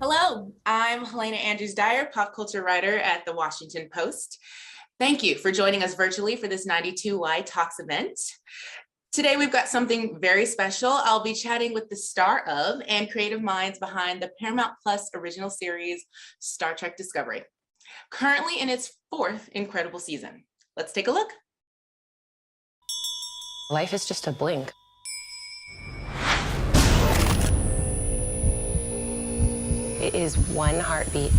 Hello, I'm Helena Andrews-Dyer, pop culture writer at the Washington Post. Thank you for joining us virtually for this 92Y Talks event. Today, we've got something very special. I'll be chatting with the star of and creative minds behind the Paramount Plus original series, Star Trek Discovery, currently in its 4th incredible season. Let's take a look. Life is just a blink. It is one heartbeat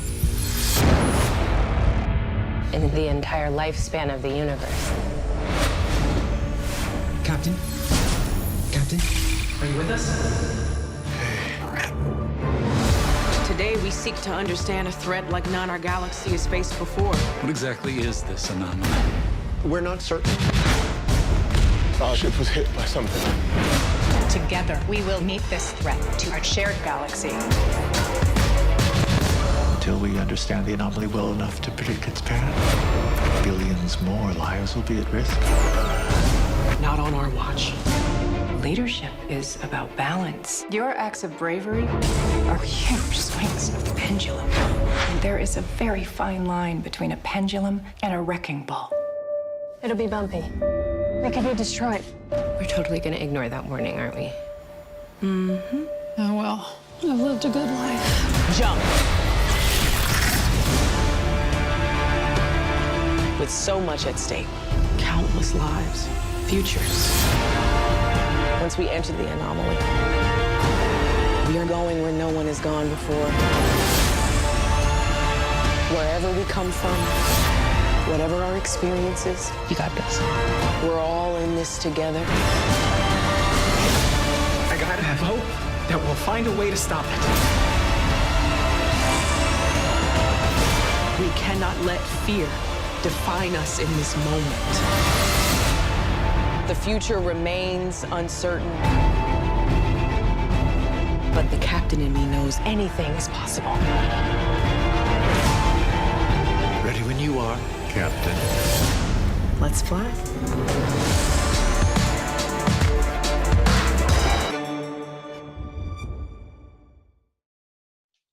in the entire lifespan of the universe. Captain? Captain? Are you with us? Today, we seek to understand a threat like none our galaxy has faced before. What exactly is this anomaly? We're not certain. Our ship was hit by something. Together, we will meet this threat to our shared galaxy. Until we understand the anomaly well enough to predict its path, billions more lives will be at risk. Not on our watch. Leadership is about balance. Your acts of bravery are huge swings of the pendulum. And there is a very fine line between a pendulum and a wrecking ball. It'll be bumpy. We could be destroyed. We're totally gonna ignore that warning, aren't we? Mm-hmm. Oh, well, I've lived a good life. Jump! With so much at stake, countless lives, futures. Once we enter the anomaly, we are going where no one has gone before. Wherever we come from, whatever our experiences, You got this. we're all in this together. I gotta have hope that we'll find a way to stop it. We cannot let fear define us in this moment. The future remains uncertain. But the captain in me knows anything is possible. Ready when you are, Captain. Let's fly.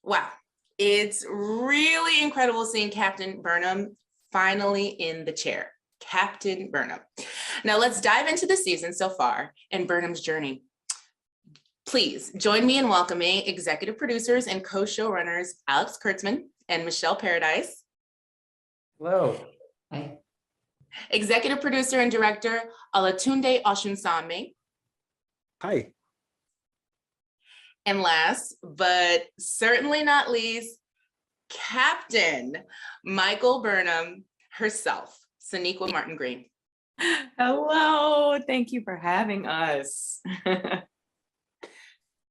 Wow, it's really incredible seeing Captain Burnham finally in the chair. Captain Burnham. Now let's dive into the season so far and Burnham's journey. Please join me in welcoming executive producers and co-showrunners Alex Kurtzman and Michelle Paradise. Hello. Hi. Executive producer and director Olatunde Osunsanmi. Hi. And last, but certainly not least, Captain Michael Burnham herself, Sonequa Martin-Green. Hello, thank you for having us.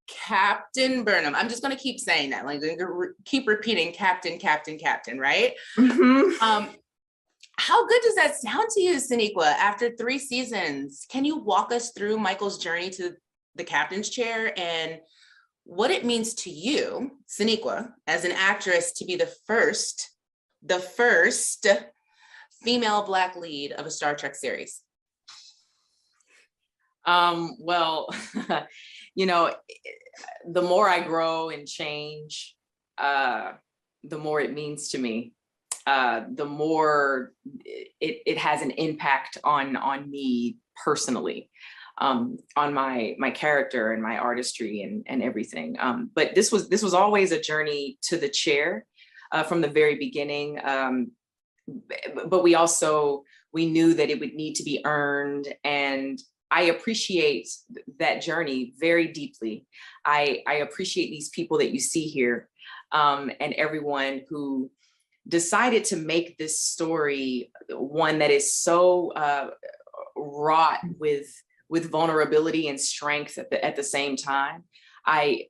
Captain Burnham. I'm just going to keep saying that, like keep repeating Captain, Captain, Captain, right? How good does that sound to you, Sonequa? After 3 seasons, can you walk us through Michael's journey to the captain's chair and what it means to you, Sonequa, as an actress to be the first female Black lead of a Star Trek series? Well, you know, the more I grow and change, the more it means to me. The more it has an impact on me personally, on my character and my artistry and everything. But this was always a journey to the chair from the very beginning. But we knew that it would need to be earned, and I appreciate that journey very deeply. I appreciate these people that you see here, and everyone who decided to make this story one that is so wrought with vulnerability and strength at the same time. I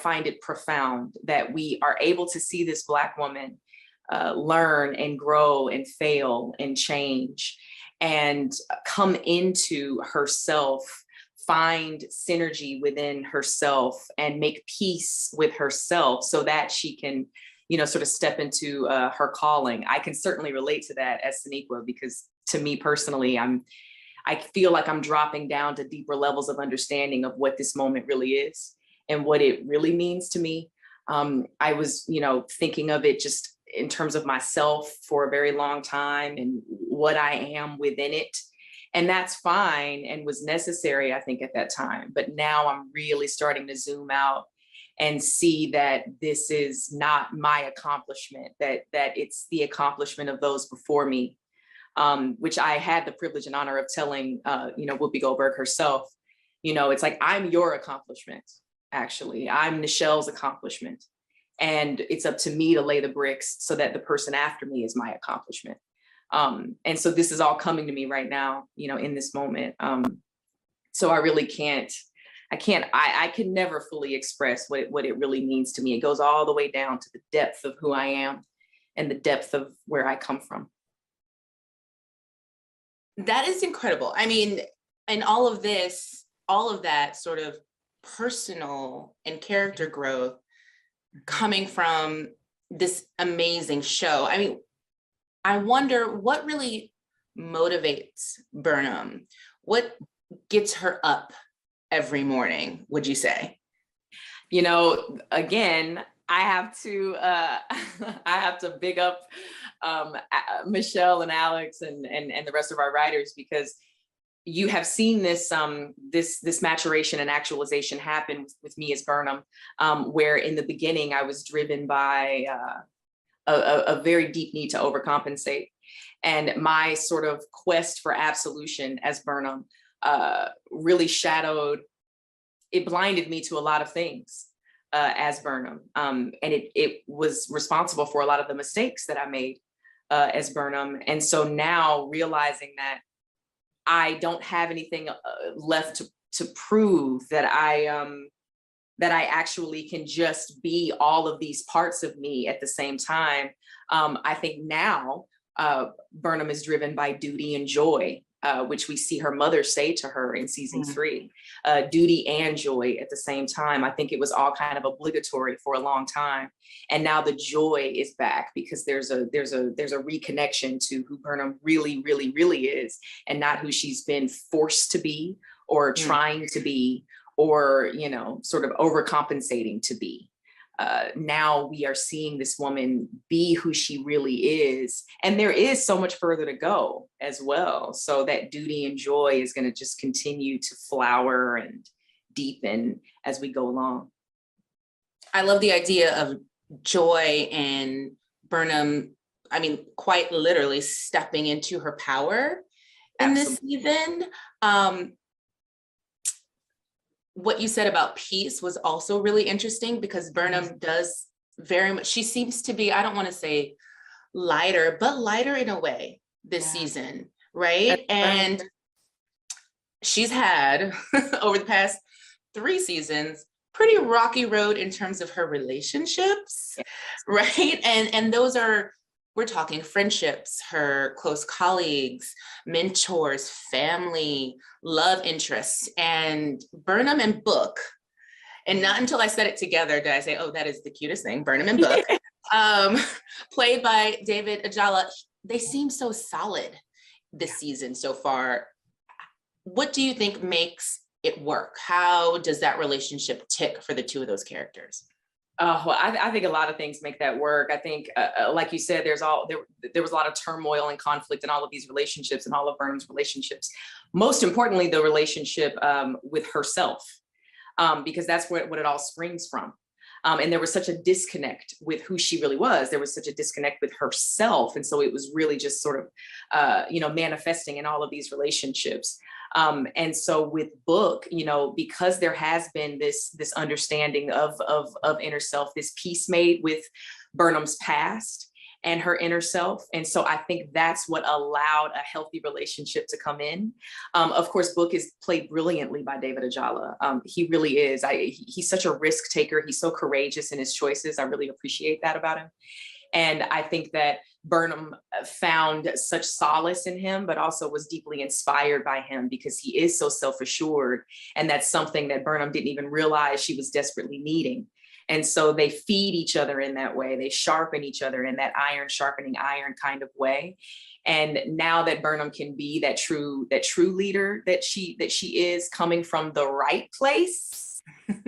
find it profound that we are able to see this Black woman learn and grow and fail and change and come into herself, find synergy within herself and make peace with herself so that she can, sort of step into her calling. I can certainly relate to that as Sonequa, because to me personally, I feel like I'm dropping down to deeper levels of understanding of what this moment really is and what it really means to me. I was, thinking of it just in terms of myself for a very long time and what I am within it. And that's fine and was necessary, I think, at that time. But now I'm really starting to zoom out and see that this is not my accomplishment, that it's the accomplishment of those before me, which I had the privilege and honor of telling, Whoopi Goldberg herself. It's like, I'm your accomplishment, actually. I'm Nichelle's accomplishment. And it's up to me to lay the bricks so that the person after me is my accomplishment. And so this is all coming to me right now, in this moment. So I really I can never fully express what it really means to me. It goes all the way down to the depth of who I am and the depth of where I come from. That is incredible. I mean, and all of that sort of personal and character growth coming from this amazing show. I mean, I wonder what really motivates Burnham. What gets her up every morning, would you say? Again, I have to big up Michelle and Alex and the rest of our writers, because you have seen this maturation and actualization happen with me as Burnham, where in the beginning I was driven by a very deep need to overcompensate. And my sort of quest for absolution as Burnham really it blinded me to a lot of things as Burnham. And it was responsible for a lot of the mistakes that I made as Burnham. And so now realizing that I don't have anything left to prove, that I actually can just be all of these parts of me at the same time. I think now Burnham is driven by duty and joy, which we see her mother say to her in season 3, duty and joy at the same time. I think it was all kind of obligatory for a long time. And now the joy is back because there's a reconnection to who Burnham really, really, really is, and not who she's been forced to be or trying to be, or, sort of overcompensating to be. Now we are seeing this woman be who she really is. And there is so much further to go as well. So that duty and joy is going to just continue to flower and deepen as we go along. I love the idea of joy and Burnham, I mean, quite literally stepping into her power in this season. What you said about peace was also really interesting, because Burnham does very much, she seems to be, I don't want to say lighter, but lighter in a way this season, right? And she's had, over the past 3 seasons, pretty rocky road in terms of her relationships, right? And those are, we're talking friendships, her close colleagues, mentors, family, love interests, and Burnham and Book. And not until I said it together did I say, oh, that is the cutest thing, Burnham and Book, played by David Ajala. They seem so solid this season so far. What do you think makes it work? How does that relationship tick for the 2 of those characters? Well, I think a lot of things make that work. I think, like you said, there was a lot of turmoil and conflict in all of these relationships and all of Burnham's relationships. Most importantly, the relationship with herself, because that's what it all springs from. And there was such a disconnect with who she really was. There was such a disconnect with herself. And so it was really just sort of, manifesting in all of these relationships. And so with Book, because there has been this understanding of inner self, this peace made with Burnham's past and her inner self. And so I think that's what allowed a healthy relationship to come in. Of course, Book is played brilliantly by David Ajala. He really is. He's such a risk taker. He's so courageous in his choices. I really appreciate that about him. And I think that Burnham found such solace in him, but also was deeply inspired by him because he is so self-assured. And that's something that Burnham didn't even realize she was desperately needing. And so they feed each other in that way. They sharpen each other in that iron sharpening iron kind of way. And now that Burnham can be that true leader that she is, coming from the right place,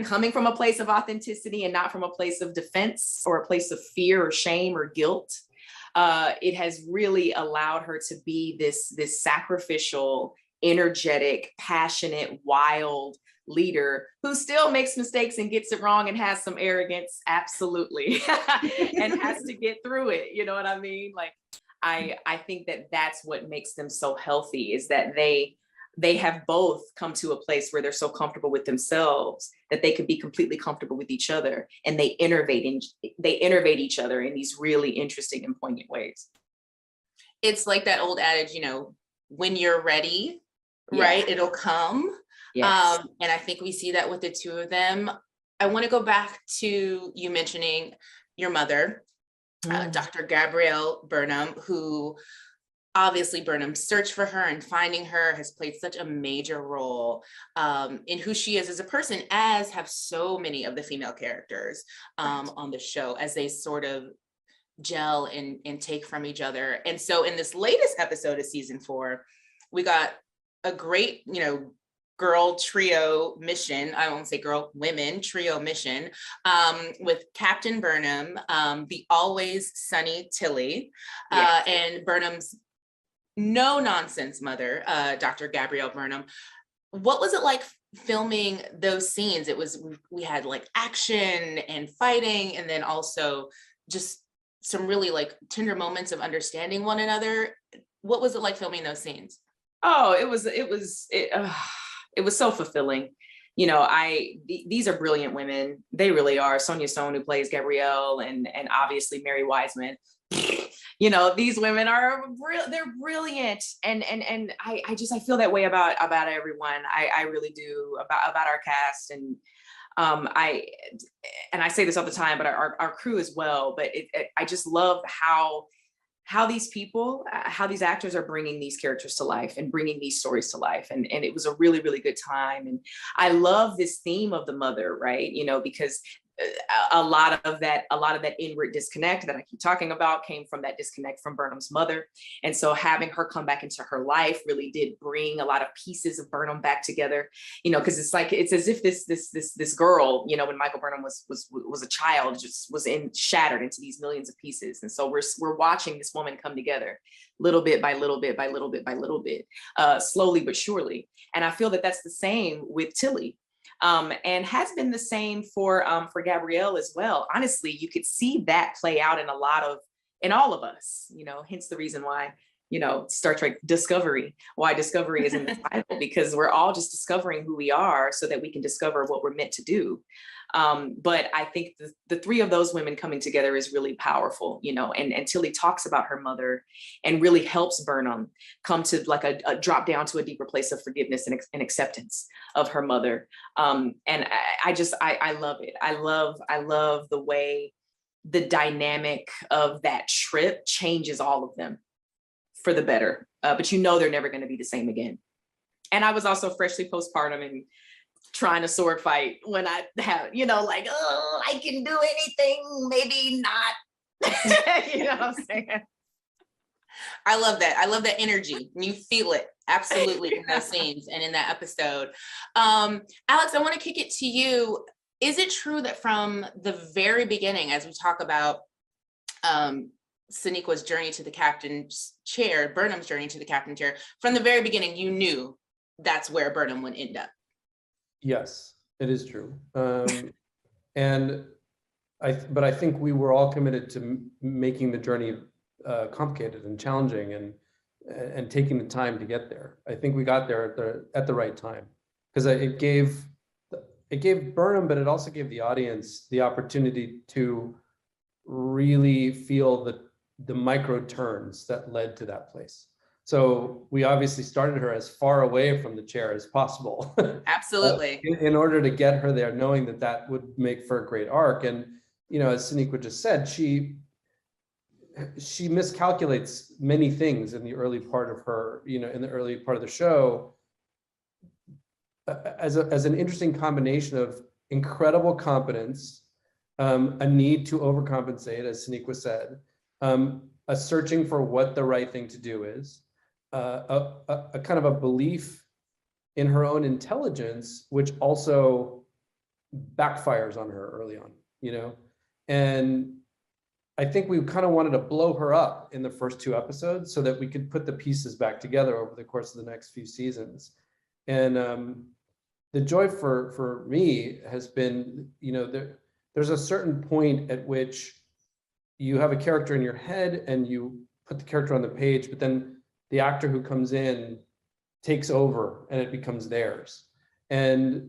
coming from a place of authenticity and not from a place of defense or a place of fear or shame or guilt. It has really allowed her to be this sacrificial, energetic, passionate, wild leader who still makes mistakes and gets it wrong and has some arrogance, absolutely, and has to get through it. You know what I mean? Like, I think that that's what makes them so healthy, is that they have both come to a place where they're so comfortable with themselves that they can be completely comfortable with each other, and they innovate each other in these really interesting and poignant ways. It's like that old adage, you know, when you're ready, right, it'll come. Yes. And I think we see that with the two of them. I want to go back to you mentioning your mother, Dr. Gabrielle Burnham, who obviously Burnham's search for her and finding her has played such a major role in who she is as a person, as have so many of the female characters on the show, as they sort of gel and take from each other. And so in this latest episode of season 4, we got a great, you know, girl trio mission. I won't say girl, women trio mission with Captain Burnham, the always sunny Tilly, and Burnham's no nonsense mother, Dr. Gabrielle Burnham. What was it like filming those scenes? We had like action and fighting, and then also just some really like tender moments of understanding one another. What was it like filming those scenes? Oh, it was so fulfilling. You know, these are brilliant women. They really are. Sonia Stone, who plays Gabrielle, and obviously Mary Wiseman. You know, these women they're brilliant. And I feel that way about everyone. I really do, about our cast. And I say this all the time, but our crew as well. But I just love how these people, how these actors are bringing these characters to life and bringing these stories to life. And it was a really, really good time. And I love this theme of the mother, right? You know, because a lot of that inward disconnect that I keep talking about came from that disconnect from Burnham's mother. And so having her come back into her life really did bring a lot of pieces of Burnham back together, you know, because it's as if this girl, you know, when Michael Burnham was a child, just was shattered into these millions of pieces. And so we're watching this woman come together little bit by little bit by little bit by little bit, slowly but surely. And I feel that that's the same with Tilly. And has been the same for Gabrielle as well. Honestly, you could see that play out in all of us, you know, hence the reason why, you know, Star Trek Discovery, why Discovery is in the title, because we're all just discovering who we are so that we can discover what we're meant to do. But I think the three of those women coming together is really powerful, you know, and Tilly talks about her mother and really helps Burnham come to like a drop down to a deeper place of forgiveness and acceptance of her mother. And I love it. I love the way the dynamic of that trip changes all of them for the better. But you know, they're never going to be the same again. And I was also freshly postpartum and trying to sword fight when I have, you know, like, oh, I can do anything, maybe not. You know what I'm saying? I love that. I love that energy. And you feel it absolutely in those scenes and in that episode. Alex, I want to kick it to you. Is it true that from the very beginning, as we talk about Sonequa's journey to the captain's chair, Burnham's journey to the captain's chair, from the very beginning, you knew that's where Burnham would end up? Yes, it is true. And I think we were all committed to making the journey complicated and challenging and taking the time to get there. I think we got there at the right time, because it gave Burnham, but it also gave the audience the opportunity to really feel the micro turns that led to that place. So we obviously started her as far away from the chair as possible. Absolutely. In order to get her there, knowing that would make for a great arc. And, you know, as Sonequa just said, she miscalculates many things in the early part of her, you know, in the early part of the show, as an interesting combination of incredible competence, a need to overcompensate, as Sonequa said, a searching for what the right thing to do is, a kind of a belief in her own intelligence, which also backfires on her early on, and I think we kind of wanted to blow her up in the first 2 episodes so that we could put the pieces back together over the course of the next few seasons. And the joy for me has been, there's a certain point at which you have a character in your head and you put the character on the page, but then the actor who comes in takes over and it becomes theirs. And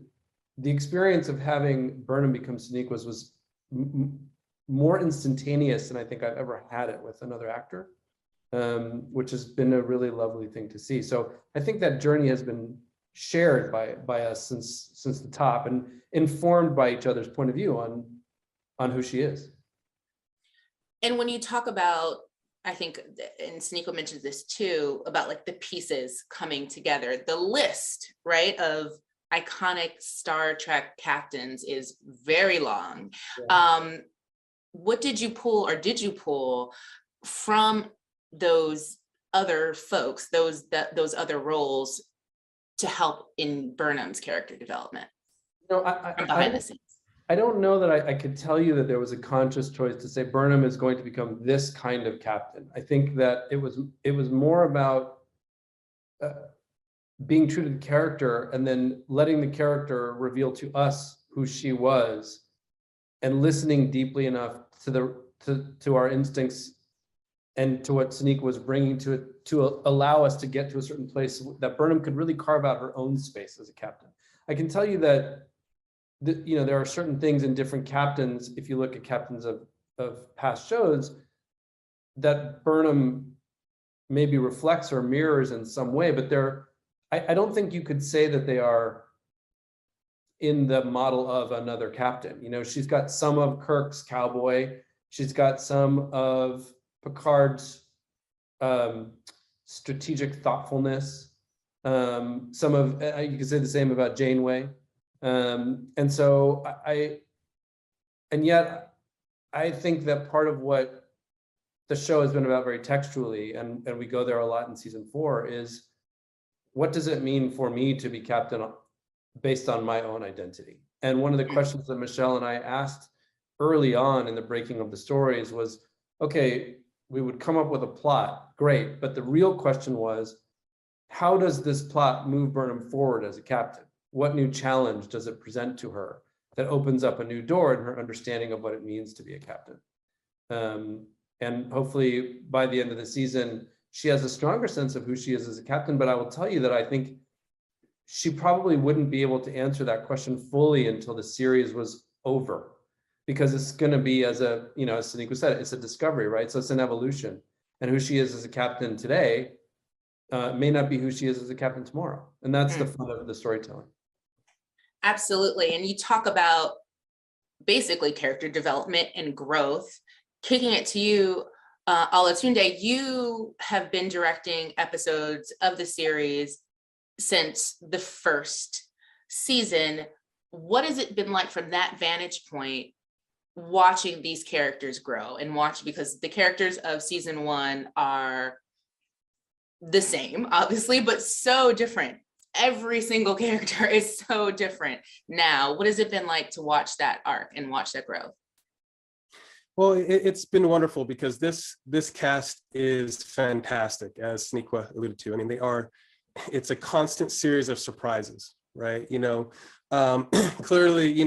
the experience of having Burnham become Sonequa's was more instantaneous than I think I've ever had it with another actor, which has been a really lovely thing to see. So I think that journey has been shared by us since the top, and informed by each other's point of view on who she is. And when you talk about, I think, and Sonequa mentions this too, about like the pieces coming together, the list, right, of iconic Star Trek captains is very long. Yeah. What did you pull, or did you pull from those other folks, those other roles, to help in Burnham's character development? Behind the scenes. I don't know that I could tell you that there was a conscious choice to say Burnham is going to become this kind of captain. I think that it was more about being true to the character and then letting the character reveal to us who she was, and listening deeply enough to our instincts and to what Sonequa was bringing to it to allow us to get to a certain place that Burnham could really carve out her own space as a captain. I can tell you that there are certain things in different captains, if you look at captains of past shows, that Burnham maybe reflects or mirrors in some way, but I don't think you could say that they are in the model of another captain. She's got some of Kirk's cowboy, she's got some of Picard's strategic thoughtfulness, some of, you could say the same about Janeway. And so yet I think that part of what the show has been about very textually, and we go there a lot in season 4, is what does it mean for me to be captain based on my own identity? And one of the questions that Michelle and I asked early on in the breaking of the stories was, okay, we would come up with a plot, great, but the real question was, how does this plot move Burnham forward as a captain? What new challenge does it present to her that opens up a new door in her understanding of what it means to be a captain? And hopefully by the end of the season, she has a stronger sense of who she is as a captain. But I will tell you that I think she probably wouldn't be able to answer that question fully until the series was over, because it's going to be, as Sonequa said, it's a discovery, right? So it's an evolution, and who she is as a captain today may not be who she is as a captain tomorrow. And that's the fun of the storytelling. Absolutely. And you talk about basically character development and growth. Kicking it to you, Olatunde, you have been directing episodes of the series since the first season. What has it been like from that vantage point, watching these characters grow and because the characters of season 1 are the same, obviously, but so different. Every single character is so different now. What has it been like to watch that arc and watch that growth? Well, it's been wonderful because this cast is fantastic, as Sonequa alluded to. I mean, it's a constant series of surprises, right? Clearly,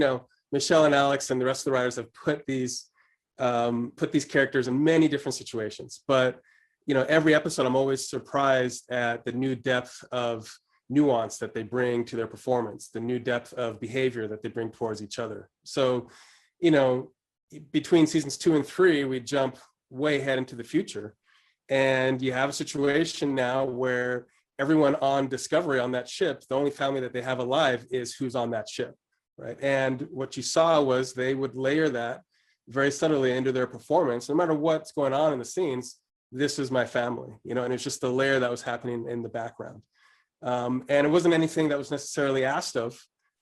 Michelle and Alex and the rest of the writers have put these characters in many different situations. But, every episode, I'm always surprised at the new depth of nuance that they bring to their performance, the new depth of behavior that they bring towards each other. So, between seasons 2 and 3, we jump way ahead into the future. And you have a situation now where everyone on Discovery on that ship, the only family that they have alive is who's on that ship, right? And what you saw was they would layer that very subtly into their performance. No matter what's going on in the scenes, this is my family, and it's just the layer that was happening in the background. And it wasn't anything that was necessarily asked of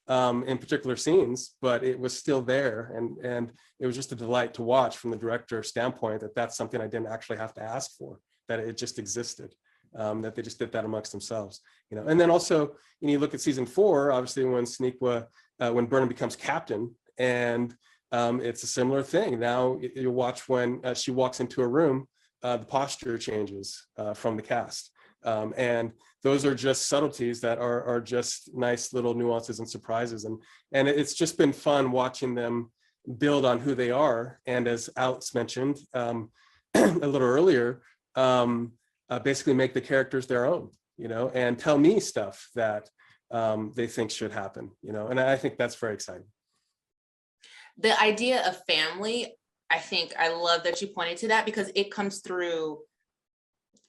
in particular scenes, but it was still there. And it was just a delight to watch from the director's standpoint that that's something I didn't actually have to ask for, that it just existed, that they just did that amongst themselves. And then also, you look at season 4, obviously when Sonequa when Burnham becomes captain, and it's a similar thing. Now you watch when she walks into a room, the posture changes from the cast. And those are just subtleties that are just nice little nuances and surprises. And it's just been fun watching them build on who they are. And as Alex mentioned a little earlier, basically make the characters their own, and tell me stuff that they think should happen, and I think that's very exciting. The idea of family, I love that you pointed to that, because it comes through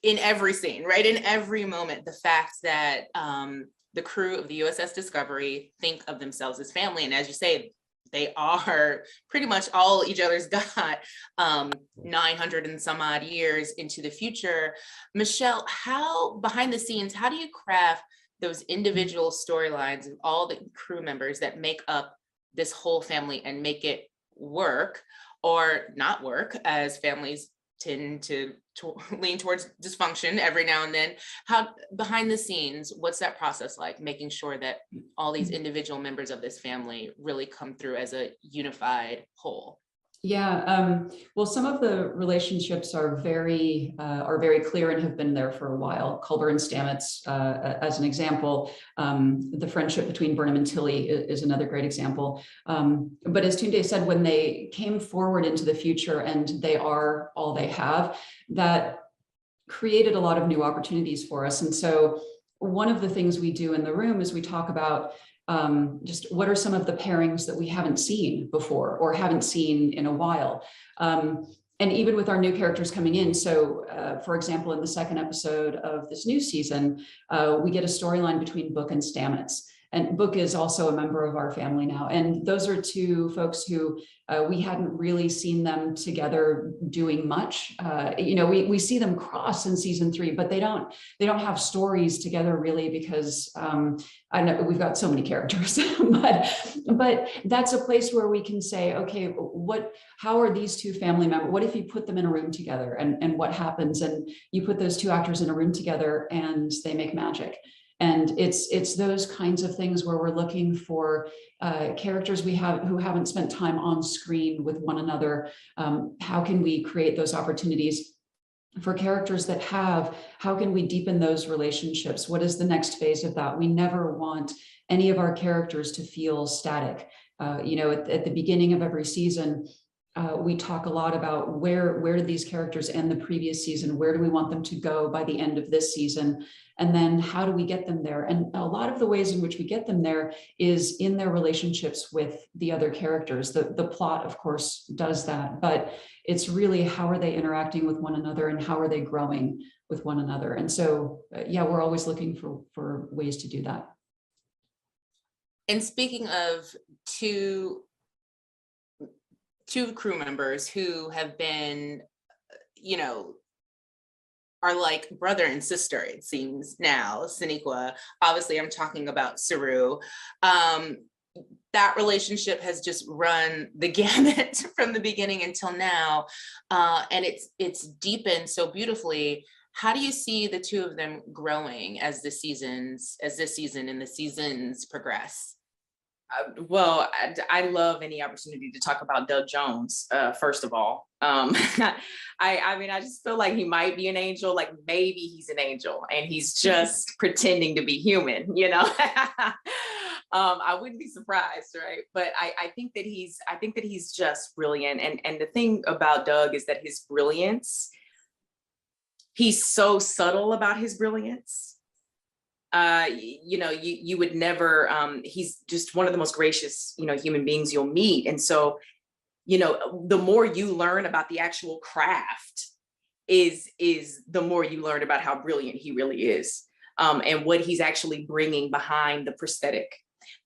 in every scene, right? In every moment, the fact that the crew of the USS Discovery think of themselves as family. And as you say, they are pretty much all each other's got 900 and some odd years into the future. Michelle, how behind the scenes, how do you craft those individual storylines of all the crew members that make up this whole family and make it work or not work, as families tend to lean towards dysfunction every now and then? How behind the scenes, what's that process like, making sure that all these individual members of this family really come through as a unified whole? Yeah, well, some of the relationships are very clear and have been there for a while. Culber and Stamets, as an example. The friendship between Burnham and Tilly is another great example. But as Tunde said, when they came forward into the future and they are all they have, that created a lot of new opportunities for us. And so one of the things we do in the room is we talk about just what are some of the pairings that we haven't seen before or haven't seen in a while. And even with our new characters coming in. So for example, in the second episode of this new season, we get a storyline between Book and Stamets. And Book is also a member of our family now. And those are two folks who we hadn't really seen them together doing much. We see them cross in season 3, but they don't have stories together really, because I know we've got so many characters, but that's a place where we can say, okay, how are these two family members? What if you put them in a room together, and what happens? And you put those two actors in a room together and they make magic. And it's those kinds of things where we're looking for characters who haven't spent time on screen with one another. How can we create those opportunities for characters that have? How can we deepen those relationships? What is the next phase of that? We never want any of our characters to feel static. At the beginning of every season, we talk a lot about where did these characters end the previous season? Where do we want them to go by the end of this season? And then how do we get them there? And a lot of the ways in which we get them there is in their relationships with the other characters. The plot, of course, does that, but it's really how are they interacting with one another and how are they growing with one another? And so, we're always looking for ways to do that. And speaking of two crew members who have been, are like brother and sister, it seems now, Sonequa. Obviously, I'm talking about Saru. That relationship has just run the gamut from the beginning until now, and it's deepened so beautifully. How do you see the two of them growing as this season and the seasons progress? Well, I love any opportunity to talk about Doug Jones, first of all. I just feel like he might be an angel, like maybe he's an angel and he's just pretending to be human, I wouldn't be surprised, right? But I think that he's just brilliant. And the thing about Doug is that his brilliance, he's so subtle about his brilliance. You would never, he's just one of the most gracious, human beings you'll meet. And so, the more you learn about the actual craft is the more you learn about how brilliant he really is, and what he's actually bringing behind the prosthetic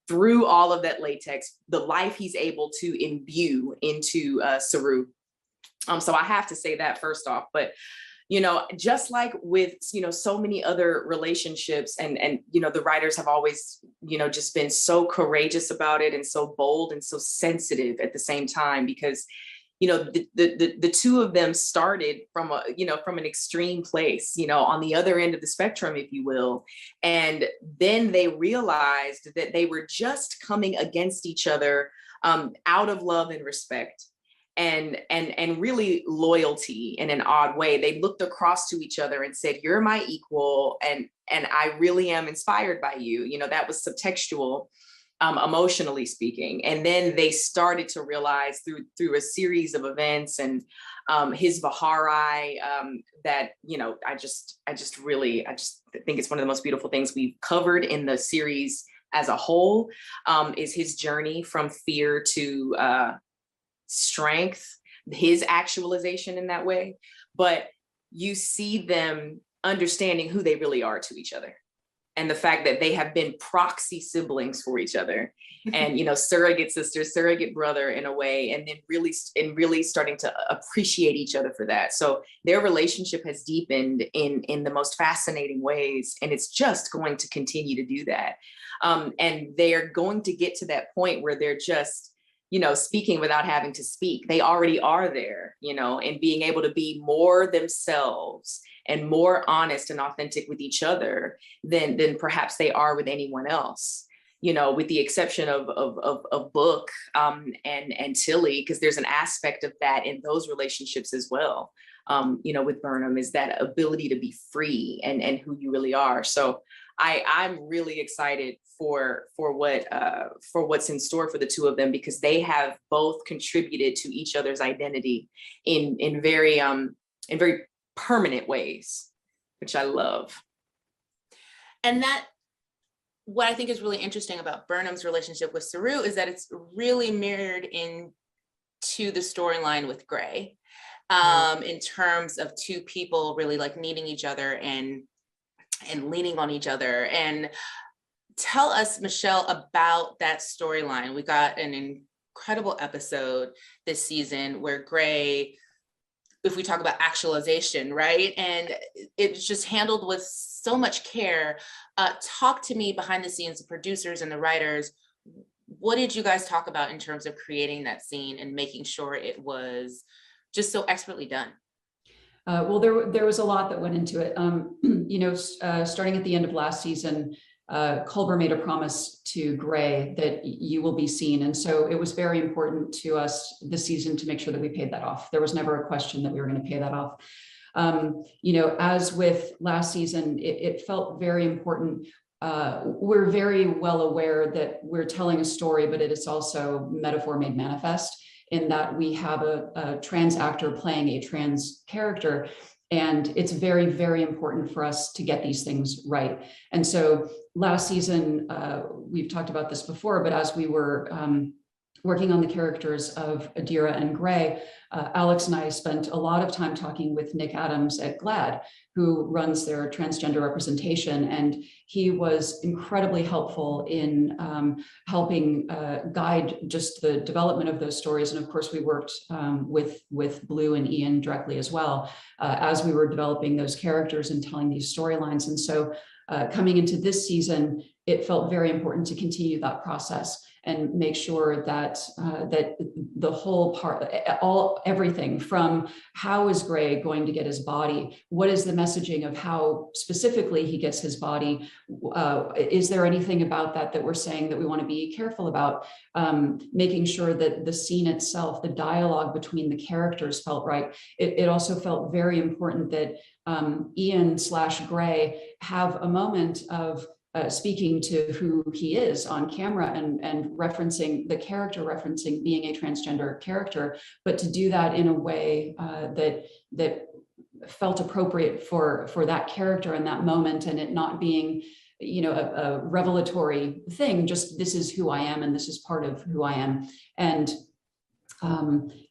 through all of that latex, the life he's able to imbue into Saru. So I have to say that first off, but just like with, so many other relationships and the writers have always, just been so courageous about it and so bold and so sensitive at the same time, because, the two of them started from from an extreme place, on the other end of the spectrum, if you will. And then they realized that they were just coming against each other out of love and respect and really loyalty in an odd way. They looked across to each other and said, "You're my equal, and I really am inspired by you." That was subtextual. Emotionally speaking. And then they started to realize through a series of events and his Vihari that, I just think it's one of the most beautiful things we've covered in the series as a whole, is his journey from fear to strength, his actualization in that way. But you see them understanding who they really are to each other. And the fact that they have been proxy siblings for each other and, surrogate sister, surrogate brother in a way, and then really starting to appreciate each other for that. So their relationship has deepened in the most fascinating ways. And it's just going to continue to do that. And they're going to get to that point where they're just, speaking without having to speak. They already are there, and being able to be more themselves and more honest and authentic with each other than perhaps they are with anyone else, with the exception of Book and Tilly, because there's an aspect of that in those relationships as well. With Burnham, is that ability to be free and who you really are. So I'm really excited for what's in store for the two of them, because they have both contributed to each other's identity in very permanent ways, which I love. And that, what I think is really interesting about Burnham's relationship with Saru is that it's really mirrored into the storyline with Gray, in terms of two people really like needing each other and leaning on each other. And tell us, Michelle, about that storyline. We got an incredible episode this season where Gray, if we talk about actualization, right? And it's just handled with so much care. Talk to me behind the scenes, the producers and the writers. What did you guys talk about in terms of creating that scene and making sure it was just so expertly done? Well, there was a lot that went into it. Starting at the end of last season, Culber made a promise to Gray that you will be seen. And so it was very important to us this season to make sure that we paid that off. There was never a question that we were going to pay that off. As with last season, it felt very important. We're very well aware that we're telling a story, but it is also metaphor made manifest, in that we have a trans actor playing a trans character. And it's very, very important for us to get these things right. And so last season, we've talked about this before, but as we were working on the characters of Adira and Gray, Alex and I spent a lot of time talking with Nick Adams at GLAAD, who runs their transgender representation. And he was incredibly helpful in helping guide just the development of those stories. And of course, we worked with Blue and Ian directly as well, as we were developing those characters and telling these storylines. And so coming into this season, it felt very important to continue that process and make sure that that the whole part, everything from how is Gray going to get his body, what is the messaging of how specifically he gets his body, is there anything about that we're saying that we want to be careful about, making sure that the scene itself, the dialogue between the characters felt right. It also felt very important that Ian/Gray have a moment of speaking to who he is on camera and referencing the character, referencing being a transgender character, but to do that in a way that felt appropriate for that character in that moment, and it not being, a revelatory thing, just this is who I am and this is part of who I am. And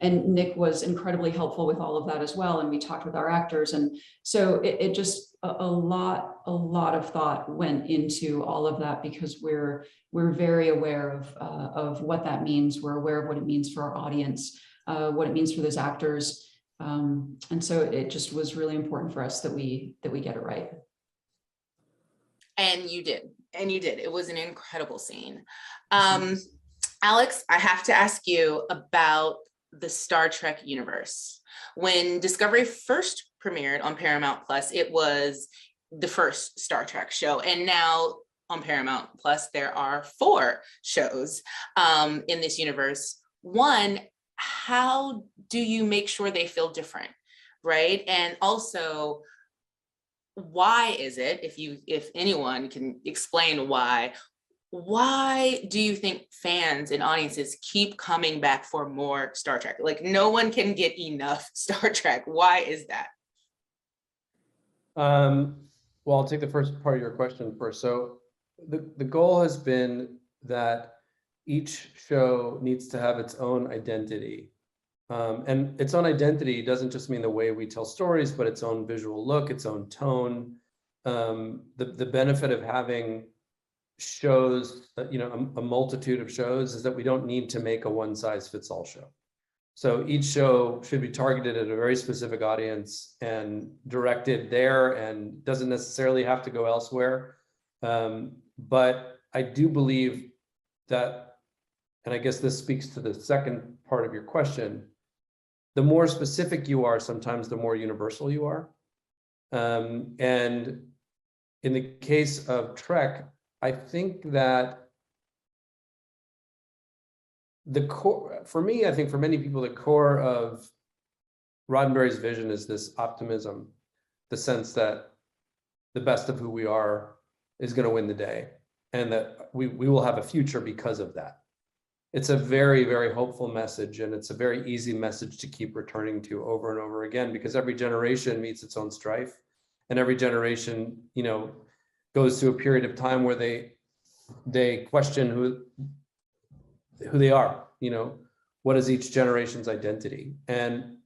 Nick was incredibly helpful with all of that as well. And we talked with our actors. And so it just, a lot of thought went into all of that, because we're very aware of what that means. We're aware of what it means for our audience, what it means for those actors. And so it just was really important for us that we get it right. And you did. It was an incredible scene. Alex, I have to ask you about the Star Trek universe. When Discovery first premiered on Paramount Plus, it was the first Star Trek show. And now on Paramount Plus, there are 4 shows in this universe. One, how do you make sure they feel different, right? And also, why is it, if anyone can explain why do you think fans and audiences keep coming back for more Star Trek? Like, no one can get enough Star Trek. Why is that? Well, I'll take the first part of your question first. So the goal has been that each show needs to have its own identity. And its own identity doesn't just mean the way we tell stories, but its own visual look, its own tone. The benefit of having shows, a multitude of shows, is that we don't need to make a one-size-fits-all show. So each show should be targeted at a very specific audience and directed there, and doesn't necessarily have to go elsewhere. But I do believe that, and I guess this speaks to the second part of your question, the more specific you are, sometimes the more universal you are. And in the case of Trek, I think that the core, for me, I think for many people, the core of Roddenberry's vision is this optimism, the sense that the best of who we are is going to win the day, and that we will have a future because of that. It's a very, very hopeful message, and it's a very easy message to keep returning to over and over again, because every generation meets its own strife, and every generation, goes through a period of time where they question who they are. What is each generation's identity? And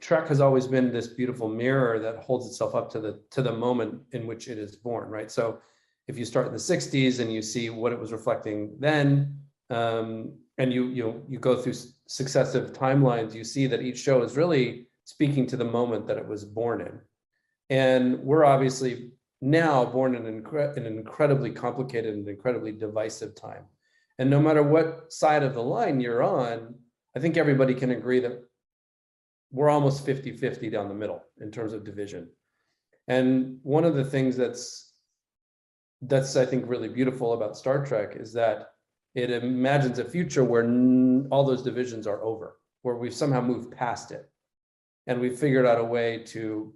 Trek has always been this beautiful mirror that holds itself up to the moment in which it is born, right? So if you start in the 60s and you see what it was reflecting then, and you go through successive timelines, you see that each show is really speaking to the moment that it was born in. And we're obviously now born in an incredibly complicated and incredibly divisive time. And no matter what side of the line you're on, I think everybody can agree that we're almost 50-50 down the middle in terms of division. And one of the things that's I think really beautiful about Star Trek is that it imagines a future where all those divisions are over, where we've somehow moved past it, and we've figured out a way to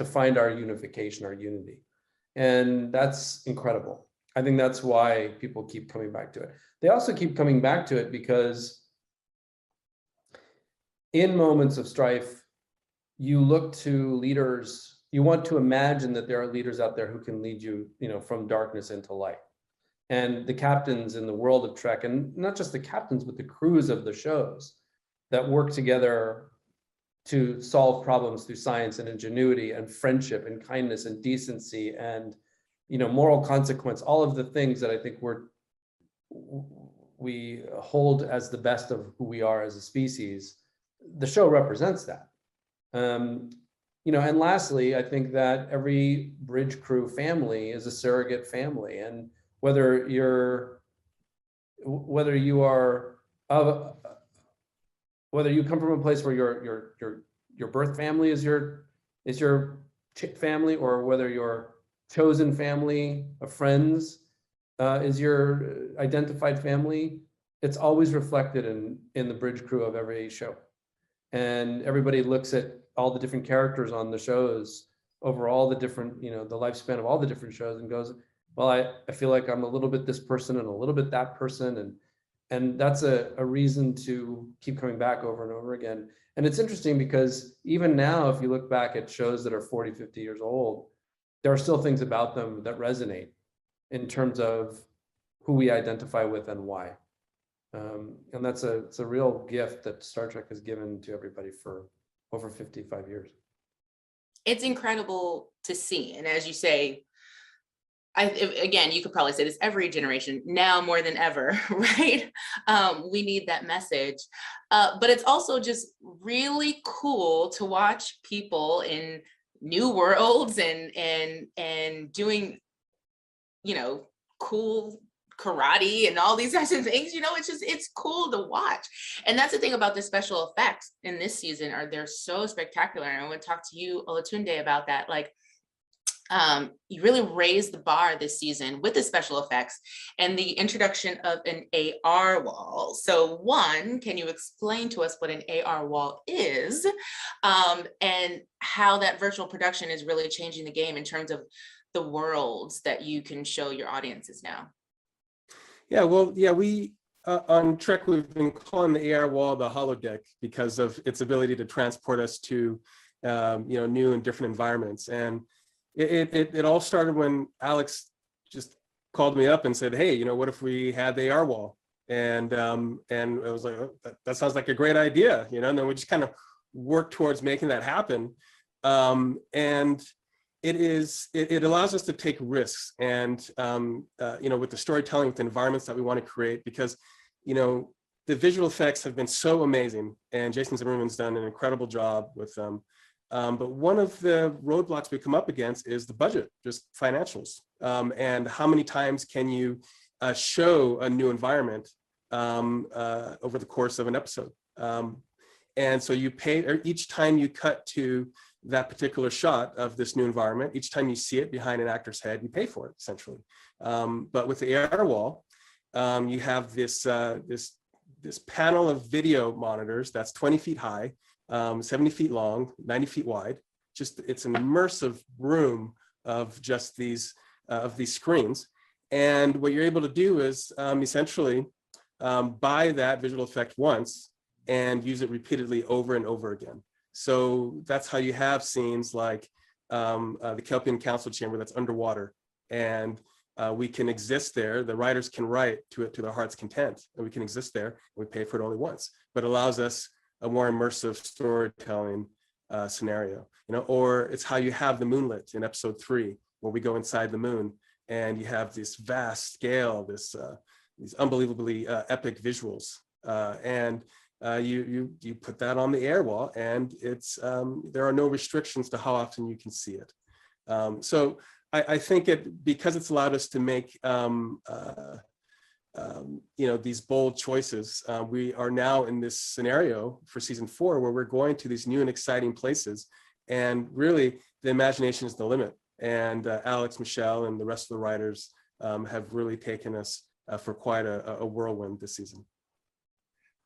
find our unification, our unity. And that's incredible. I think that's why people keep coming back to it. They also keep coming back to it because in moments of strife, you look to leaders, you want to imagine that there are leaders out there who can lead you, from darkness into light. And the captains in the world of Trek, and not just the captains, but the crews of the shows that work together to solve problems through science and ingenuity and friendship and kindness and decency and moral consequence, all of the things that I think we hold as the best of who we are as a species. The show represents that. And lastly, I think that every bridge crew family is a surrogate family, and whether you come from a place where your birth family is your family, or whether your chosen family of friends is your identified family, it's always reflected in the bridge crew of every show. And everybody looks at all the different characters on the shows over all the different, the lifespan of all the different shows, and goes, well, I feel like I'm a little bit this person and a little bit that person. And that's a reason to keep coming back over and over again. And it's interesting because even now, if you look back at shows that are 40, 50 years old, there are still things about them that resonate in terms of who we identify with and why. And it's a real gift that Star Trek has given to everybody for over 55 years. It's incredible to see. And as you say, again, you could probably say this every generation, now more than ever, right? We need that message. But it's also just really cool to watch people in new worlds and doing, cool karate and all these types of things, it's cool to watch. And that's the thing about the special effects in this season, they're so spectacular. And I want to talk to you, Olatunde, about that. Like, you really raised the bar this season with the special effects and the introduction of an AR wall. So one, can you explain to us what an AR wall is, and how that virtual production is really changing the game in terms of the worlds that you can show your audiences now? Yeah, well, we on Trek, we've been calling the AR wall the holodeck because of its ability to transport us to new and different environments. And it all started when Alex just called me up and said, hey, what if we had the AR wall? And I was like, oh, that sounds like a great idea, and then we just kind of worked towards making that happen. And it allows us to take risks and, with the storytelling, with the environments that we want to create, because, the visual effects have been so amazing and Jason Zimmerman's done an incredible job with them. But one of the roadblocks we come up against is the budget, just financials. And how many times can you show a new environment over the course of an episode? And so you pay each time you cut to that particular shot of this new environment, each time you see it behind an actor's head, you pay for it, essentially. But with the AR wall, you have this panel of video monitors that's 20 feet high, 70 feet long, 90 feet wide. It's an immersive room of just these screens. And what you're able to do is essentially buy that visual effect once and use it repeatedly over and over again. So that's how you have scenes like the Kelpian Council Chamber that's underwater, and we can exist there. The writers can write to their heart's content, and we can exist there, and we pay for it only once, but it allows us a more immersive storytelling scenario. Or it's how you have the moonlit in episode 3, where we go inside the moon, and you have this vast scale, these unbelievably epic visuals, and you put that on the AR wall, and it's there are no restrictions to how often you can see it. So I think because it's allowed us to make these bold choices, we are now in this scenario for season 4 where we're going to these new and exciting places, and really the imagination is the limit. And Alex, Michelle, and the rest of the writers have really taken us for quite a whirlwind this season.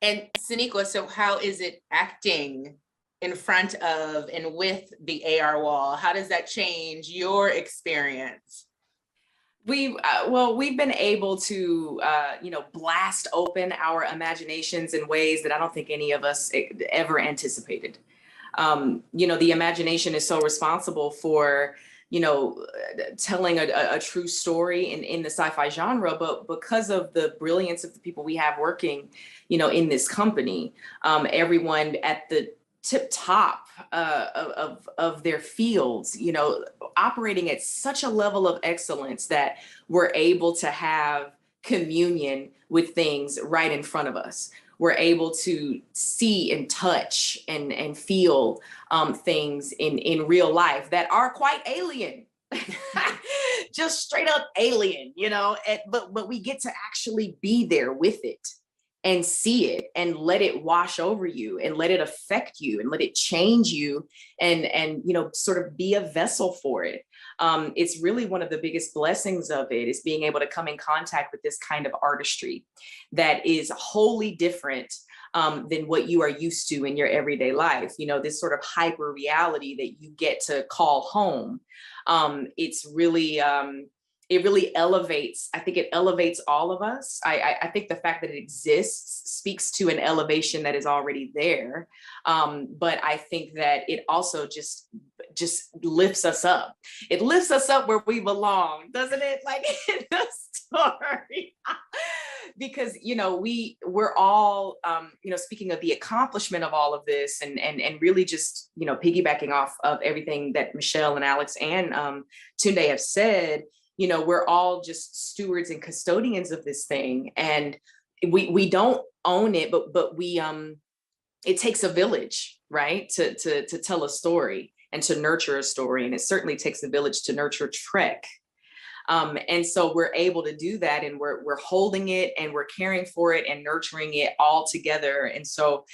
And Sonequa, so how is it acting in front of and with the AR wall? How does that change your experience? We've been able to, blast open our imaginations in ways that I don't think any of us ever anticipated. The imagination is so responsible for, telling a true story in the sci-fi genre, but because of the brilliance of the people we have working, in this company, everyone at the tip top of their fields, operating at such a level of excellence that we're able to have communion with things right in front of us. We're able to see and touch and feel things in real life that are quite alien, just straight up alien, but we get to actually be there with it and see it and let it wash over you and let it affect you and let it change you and sort of be a vessel for it. It's really one of the biggest blessings of it is being able to come in contact with this kind of artistry that is wholly different than what you are used to in your everyday life. This sort of hyper reality that you get to call home. It's really, it really elevates. I think it elevates all of us. I think the fact that it exists speaks to an elevation that is already there. But I think that it also just lifts us up. It lifts us up where we belong, doesn't it? Like in the story. Because, we're all, speaking of the accomplishment of all of this and really just, piggybacking off of everything that Michelle and Alex and Tunde have said, we're all just stewards and custodians of this thing. And we don't own it, but we, it takes a village, right? To tell a story and to nurture a story. And it certainly takes a village to nurture Trek. And so we're able to do that, and we're holding it and we're caring for it and nurturing it all together. And so,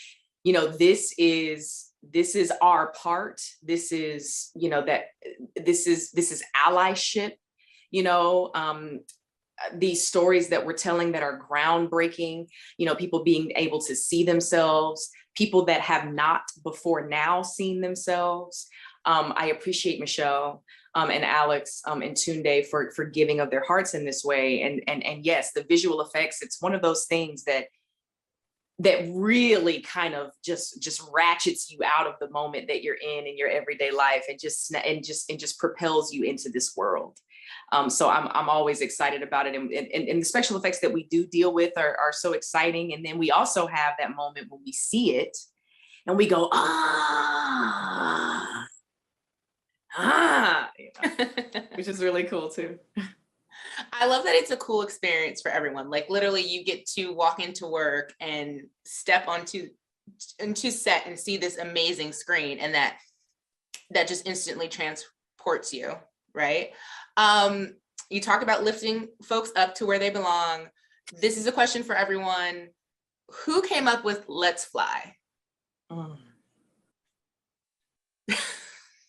you know, this is our part. This is, you know, that this is allyship, you know, these stories that we're telling that are groundbreaking, you know, people being able to see themselves, people that have not before now seen themselves. I appreciate Michelle and Alex and Tunde for giving of their hearts in this way. And yes, the visual effects, it's one of those things that really kind of just ratchets you out of the moment that you're in your everyday life, and just propels you into this world. So I'm always excited about it. And the special effects that we do deal with are so exciting. And then we also have that moment when we see it and we go, you know, which is really cool too. I love that it's a cool experience for everyone. Like literally you get to walk into work and step into set and see this amazing screen, and that just instantly transports you, right? You talk about lifting folks up to where they belong. This is a question for everyone. Who came up with "Let's Fly"?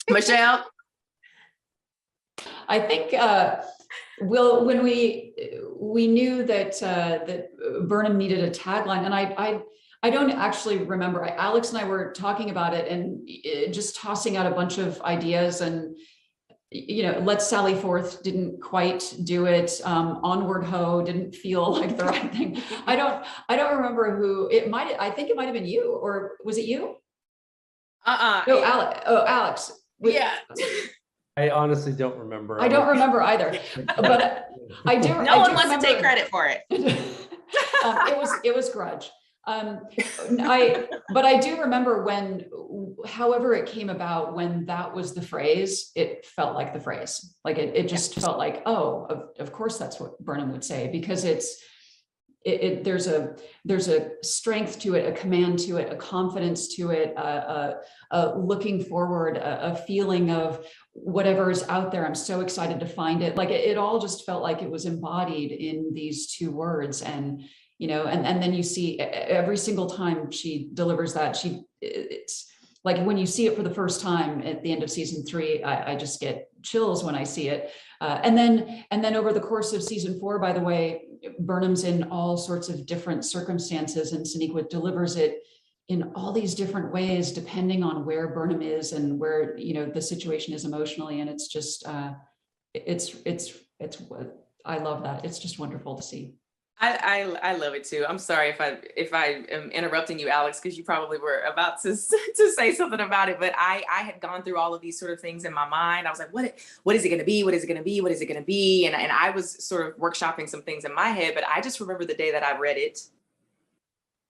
Michelle? I think, Will, when we knew that Burnham needed a tagline, and I don't actually remember. Alex and I were talking about it and just tossing out a bunch of ideas, and you know, "Let's Sally Forth" didn't quite do it. "Onward Ho" didn't feel like the right thing. I don't remember who it might. I think it might have been you, or was it you? No, Alex. Yeah. I honestly don't remember. I don't remember either, but I do. No one wants to take credit for it. It was Grudge. But I do remember when, however it came about, when that was the phrase, it felt like the phrase. Like it just felt like, oh, of course that's what Burnham would say, because there's a strength to it, a command to it, a confidence to it, a looking forward, a feeling of whatever is out there. I'm so excited to find it. Like it all just felt like it was embodied in these two words. And you know, and then you see every single time she delivers that, it's like when you see it for the first time at the end of season 3, I just get chills when I see it. And then over the course of season 4, by the way, Burnham's in all sorts of different circumstances, and Sonequa delivers it in all these different ways, depending on where Burnham is and where, you know, the situation is emotionally. And it's just, I love that. It's just wonderful to see. I love it too. I'm sorry if I am interrupting you, Alex, because you probably were about to say something about it. But I had gone through all of these sort of things in my mind. I was like, what is it going to be? What is it going to be? What is it going to be? And I was sort of workshopping some things in my head. But I just remember the day that I read it,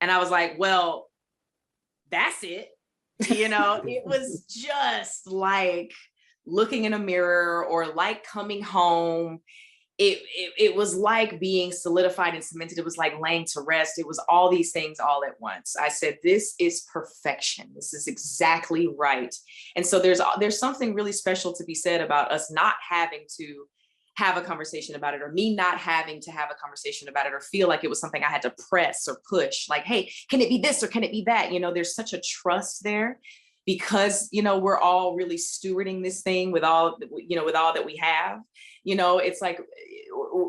and I was like, well, that's it. You know, it was just like looking in a mirror, or like coming home. It was like being solidified and cemented. It was like laying to rest. It was all these things all at once. I said, this is perfection. This is exactly right. And so there's something really special to be said about us not having to have a conversation about it, or me not having to have a conversation about it, or feel like it was something I had to press or push, like, hey, can it be this or can it be that? You know, there's such a trust there, because, you know, we're all really stewarding this thing with all, you know, with all that we have. You know, it's like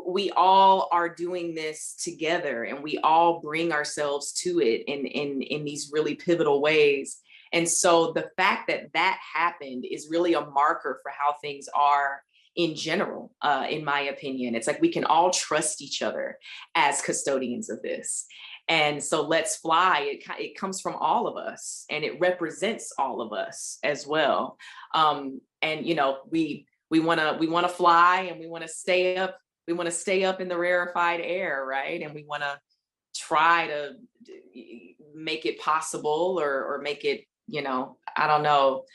we all are doing this together, and we all bring ourselves to it in these really pivotal ways. And so the fact that that happened is really a marker for how things are in general, in my opinion. It's like we can all trust each other as custodians of this. And so Let's Fly, it comes from all of us, and it represents all of us as well. And, you know, we want to fly, and we want to stay up. We want to stay up in the rarefied air, right? And we want to try to make it possible, or make it, you know, I don't know,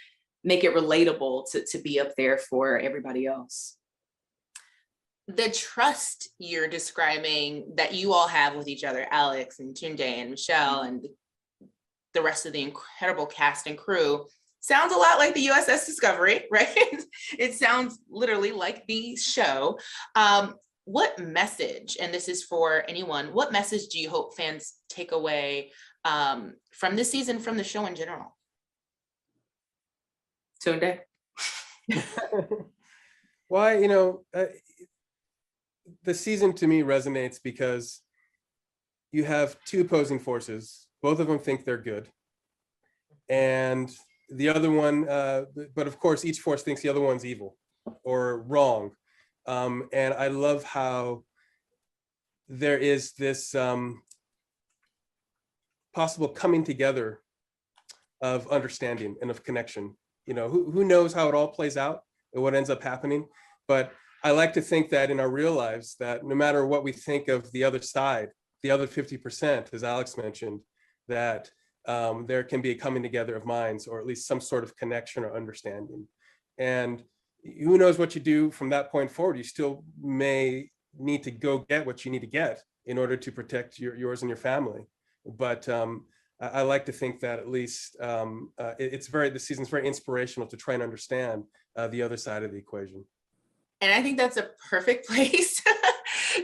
make it relatable to be up there for everybody else. The trust you're describing that you all have with each other, Alex and Tunde and Michelle and the rest of the incredible cast and crew, sounds a lot like the U.S.S. Discovery, right? It sounds literally like the show. What message, and this is for anyone, what message do you hope fans take away from this season, from the show in general? Tunde? Why, you know, the season to me resonates because you have two opposing forces. Both of them think they're good. And the other one, but of course, each force thinks the other one's evil or wrong. And I love how there is this possible coming together of understanding and of connection. You know, who knows how it all plays out and what ends up happening. But I like to think that in our real lives, that no matter what we think of the other side, the other 50%, as Alex mentioned, that there can be a coming together of minds, or at least some sort of connection or understanding. And who knows what you do from that point forward. You still may need to go get what you need to get in order to protect yours and your family. But I like to think that at least the season's very inspirational to try and understand the other side of the equation. And I think that's a perfect place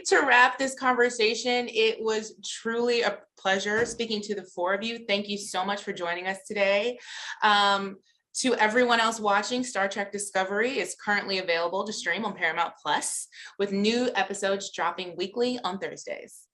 to wrap this conversation. It was truly a pleasure speaking to the four of you. Thank you so much for joining us today. To everyone else watching, Star Trek Discovery is currently available to stream on Paramount Plus, with new episodes dropping weekly on Thursdays.